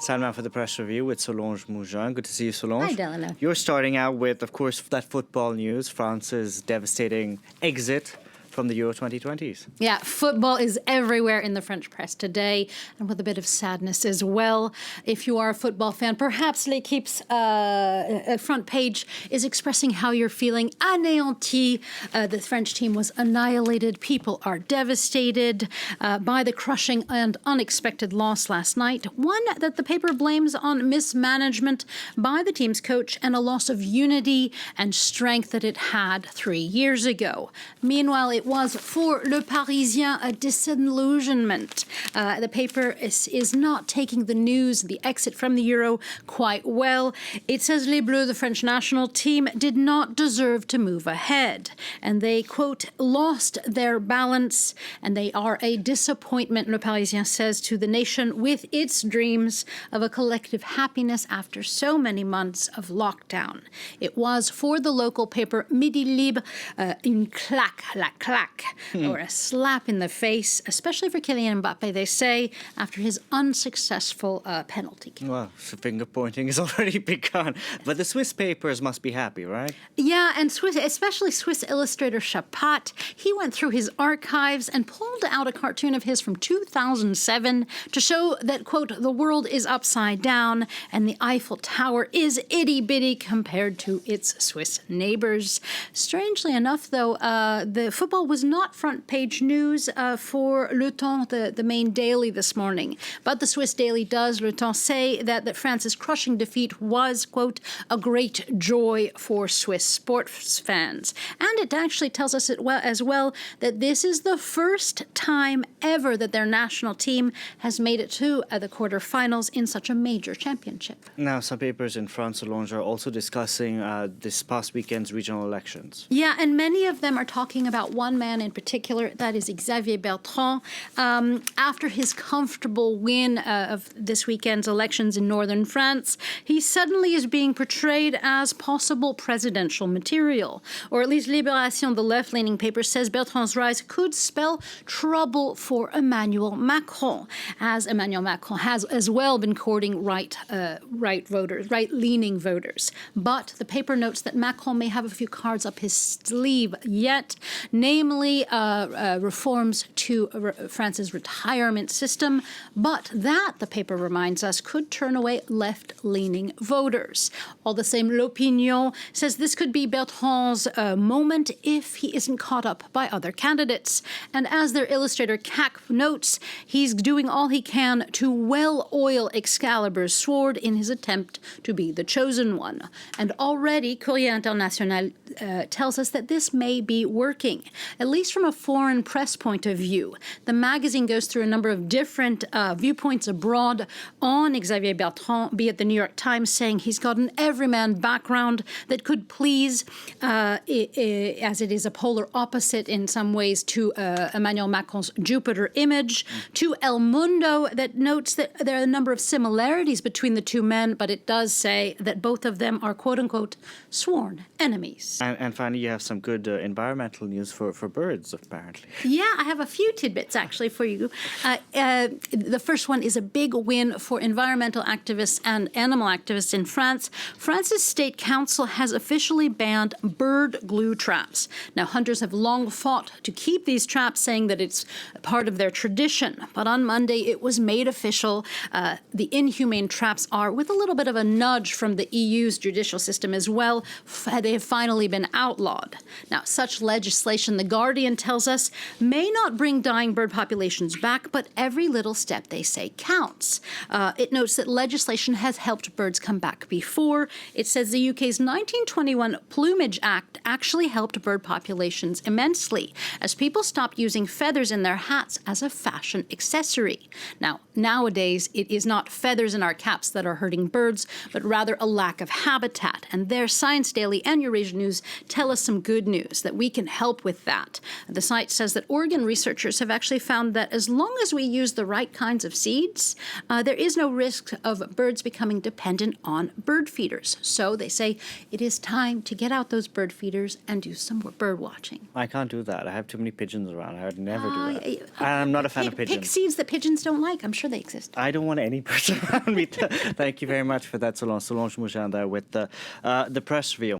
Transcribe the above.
Salman for the press review with Solange Mougin. Good to see you, Solange. Hi, Delano. You're starting out with, of course, that football news, France's devastating exit from the Euro 2020s. Yeah, football is everywhere in the French press today, and with a bit of sadness as well. If you are a football fan, perhaps L'Équipe's front page is expressing how you're feeling. Anéanti, the French team was annihilated. People are devastated by the crushing and unexpected loss last night. One that the paper blames on mismanagement by the team's coach and a loss of unity and strength that it had 3 years ago. Meanwhile, it was for Le Parisien a disillusionment. The paper is not taking the news, the exit from the Euro, quite well. It says Les Bleus, the French national team, did not deserve to move ahead. And they, quote, lost their balance, and they are a disappointment, Le Parisien says, to the nation with its dreams of a collective happiness after so many months of lockdown. It was, for the local paper Midi Libre, une claque, la claque, or a slap in the face, especially for Kylian Mbappe, they say, after his unsuccessful penalty kick. Well, so finger pointing has already begun. But the Swiss papers must be happy, right? Yeah, and especially Swiss illustrator Chapat, he went through his archives and pulled out a cartoon of his from 2007 to show that, quote, the world is upside down and the Eiffel Tower is itty-bitty compared to its Swiss neighbors. Strangely enough, though, the football was not front-page news for Le Temps, the main daily this morning. But the Swiss daily does, Le Temps, say that France's crushing defeat was, quote, a great joy for Swiss sports fans. And it actually tells us as well that this is the first time ever that their national team has made it to the quarterfinals in such a major championship. Now, some papers in France, Solange, are also discussing this past weekend's regional elections. Yeah, and many of them are talking about one man in particular, that is Xavier Bertrand. After his comfortable win of this weekend's elections in northern France, he suddenly is being portrayed as possible presidential material. Or at least Libération, the left-leaning paper, says Bertrand's rise could spell trouble for Emmanuel Macron, as Emmanuel Macron has as well been courting right-leaning voters. But the paper notes that Macron may have a few cards up his sleeve yet, namely reforms to France's retirement system, but that, the paper reminds us, could turn away left-leaning voters. All the same, L'Opinion says this could be Bertrand's moment if he isn't caught up by other candidates. And as their illustrator CAC notes, he's doing all he can to well-oil Excalibur's sword in his attempt to be the chosen one. And already, Courrier International tells us that this may be working, at least from a foreign press point of view. The magazine goes through a number of different viewpoints abroad on Xavier Bertrand, be it the New York Times saying he's got an everyman background that could please, as it is a polar opposite in some ways to Emmanuel Macron's Jupiter image, to El Mundo that notes that there are a number of similarities between the two men, but it does say that both of them are, quote-unquote, sworn enemies. And finally, you have some good environmental news for birds, apparently. Yeah, I have a few tidbits, actually, for you. The first one is a big win for environmental activists and animal activists in France. France's State Council has officially banned bird glue traps. Now, hunters have long fought to keep these traps, saying that it's part of their tradition. But on Monday, it was made official. The inhumane traps are, with a little bit of a nudge from the EU's judicial system as well, they have finally been outlawed. Now, such legislation, The Guardian tells us, may not bring dying bird populations back, but every little step, they say, counts. It notes that legislation has helped birds come back before. It says the UK's 1921 Plumage Act actually helped bird populations immensely, as people stopped using feathers in their hats as a fashion accessory. Now, nowadays, it is not feathers in our caps that are hurting birds, but rather a lack of habitat. And their Science Daily and Eurasia News tell us some good news that we can help with that. The site says that Oregon researchers have actually found that as long as we use the right kinds of seeds, there is no risk of birds becoming dependent on bird feeders. So they say it is time to get out those bird feeders and do some more bird watching. I can't do that. I have too many pigeons around. I would never do that. I'm not a fan of pigeons. Pick seeds that pigeons don't like. I'm sure they exist. I don't want any birds around me. Thank you very much for that, Solange. Solange Moujanda with the press review.